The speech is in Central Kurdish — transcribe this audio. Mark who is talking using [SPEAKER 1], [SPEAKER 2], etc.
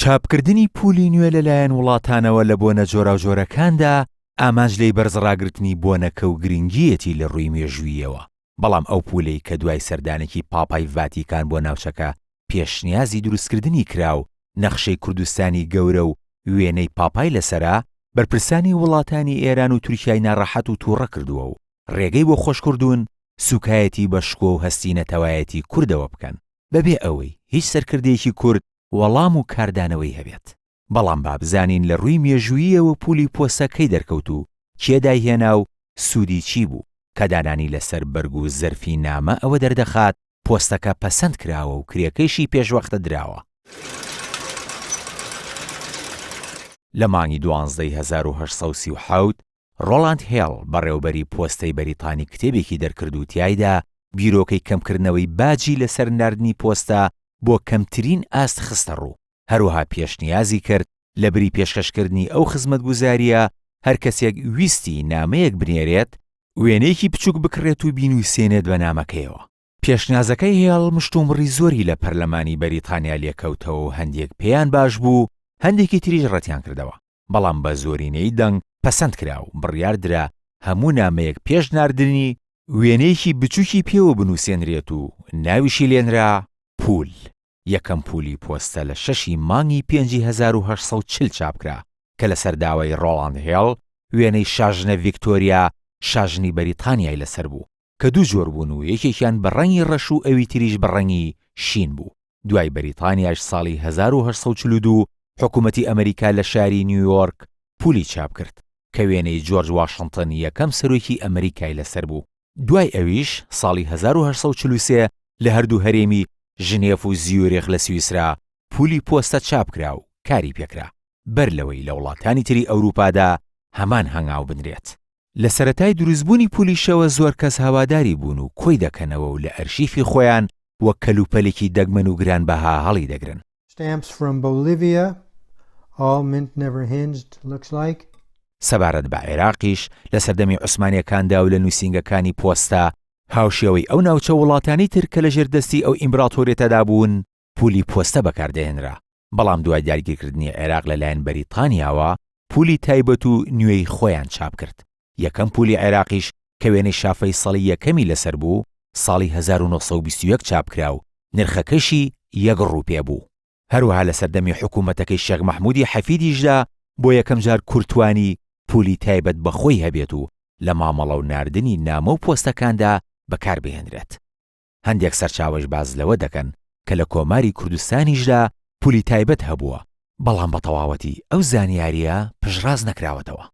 [SPEAKER 1] چاپکردنی پولی نوێ لەلایەن وڵاتانەوە لە بۆنە جۆرا و جۆرەکاندا ئاماژ لێی بەرزڕاگرتنی بۆنەکە و گرنگیەتی لە ڕووی مێژوویەوە. بەڵام ئەو پولەی کە دوای سەردانێکی پاپای ڤاتیکان بۆ ناوچەکە پێشنیازی دروستکردنی کرا و نەخشەی کوردستانی گەورە و وێنەی پاپای لەسەرا، بەرپرسانی وڵاتانی ئێران و تورکیای ناڕەحەت و تووڕە کردووە و ڕێگەی بۆ خۆشکردوون سوکایەتی بەشکۆ و هەستینەتەوایەتی کوردەوە بکەن، بەبێ ئەوەی هیچ سەرکردەیەکی کورد وەڵام و کاردانەوەی هەبێت. بەڵام با بزانین لە ڕووی مێژوویەوە پولی پۆستەکەی دەرکەوت و کێدای هێنا و سوودی چی بوو کە دانانی لەسەر بەرگ و زەرفی نامە ئەوە دەردەخات پۆستەکە پەسەند کراوە و کرێکەیشی پێشوەختە دراوە. لە مانگی 12/1837 ڕۆڵاند هێڵ بەڕێوەبەری پۆستەی بەریتانی کتێبێکی دەرکرد و تیایدا بیرۆکەی کەمکردنەوەی باجی لەسەر ناردنی پۆستە بۆ کەمترین ئاست خستە ڕوو. هەروەها پێشنیازی کرد لە بری پێشکەشکردنی ئەو خزمەتگوزاریە هەر کەسێک ویستی نامەیەک بنێرێت وێنەیەکی بچووک بکڕێت و بینویسێنێت بە نامەکەیەوە. پێشنیازەکەی هێڵ مشتومڕی زۆری لە پەرلەمانی بەریتانیا لێکەوتەوە و هەندێک پێیان باش بوو، هەندێکی تریش ڕەتیان کردەوە. بەڵام بە زۆرینەی دەنگ پەسەند کرا و بڕیاردرا هەموو نامەیەک پێش ناردنی وێنەیەکی بچووکی پێوە بنووسێنرێت و ناویشی لێنرا پول. یەکەم پولی پۆستە لە 6 مانگی 5840 چاپکرا کە لە سەرداوای ڕۆڵاند هێڵ وێنەی شاژنە ڤیکتۆریا شاژنی بەریتانیای لەسەر بوو کە دوو جۆر بوون و یەکێکیان بە ڕەنگی ڕەش و ئەوی تریش بە ڕەنگی شین بوو. دوای بەریتانیاش ساڵی 1842 حکوومەتی ئەمریکا لە شاری نیویۆرک پولی چاپ کرد کە وێنەی جۆرج واشنتن یەکەم سەرۆکی ئەمریکای لەسەر بوو. دوای ئەویش ساڵی 1843 لە هەردوو هەرێمی ژنێف و زیورێخ لە سویسرا پولی پۆستە چاپکرا و کاری پێکرا، بەر لەوەی لە وڵاتانی تری ئەوروپادا هەمان هەنگاو بنرێت. لە سەرەتای دروستبوونی پولیشەوە زۆر کەس هەواداری بوون و کۆی دەکەنەوە و لە ئەرشیفی خۆیان وەک کەلوپەلێکی دەگمەن و گرانبەها هەڵی دەگرن.
[SPEAKER 2] Stamps from Bolivia, all mint never hinged, looks like.
[SPEAKER 1] سەبارەت بە عێراقیش لە سەردەمی عوسمانیەکاندا و لە نووسینگەکانی پۆستە هاوشێوەی ئەو ناوچە وڵاتانی تر کە لە ژێردەستی ئەو ئیمپراتۆریەتەدا بوون پولی پۆستە بەکاردەهێنرا. بەڵام دوای داگیرکردنی عێراق لەلایەن بەریتانیاوە پولی تایبەت و نوێی خۆیان چاپ کرد. یەکەم پولی عێراقیش کە وێنەی شافەی سەڵی یەکەمی لەسەر بوو ساڵی 1921 چاپکرا و نرخەکەشی 1 ڕوپێ بوو. هەروەها لە سەردەمی حکوومەتەکەی شێخ مەحموودی حەفیدیشدا بۆ یەکەم جار کورتوانی پولی تایبەت بەخۆی هەبێت و لە مامەڵە و ناردنی نامە و پۆستەکاندا بەکاربهێنرێت. هەندێک سەرچاوەش باز لەوە دەکەن کە لە کۆماری کوردستانیشدا پولی تایبەت هەبووە، بەڵام بە تەواوەتی ئەو زانیاریە پشتڕاست نەکراوەتەوە.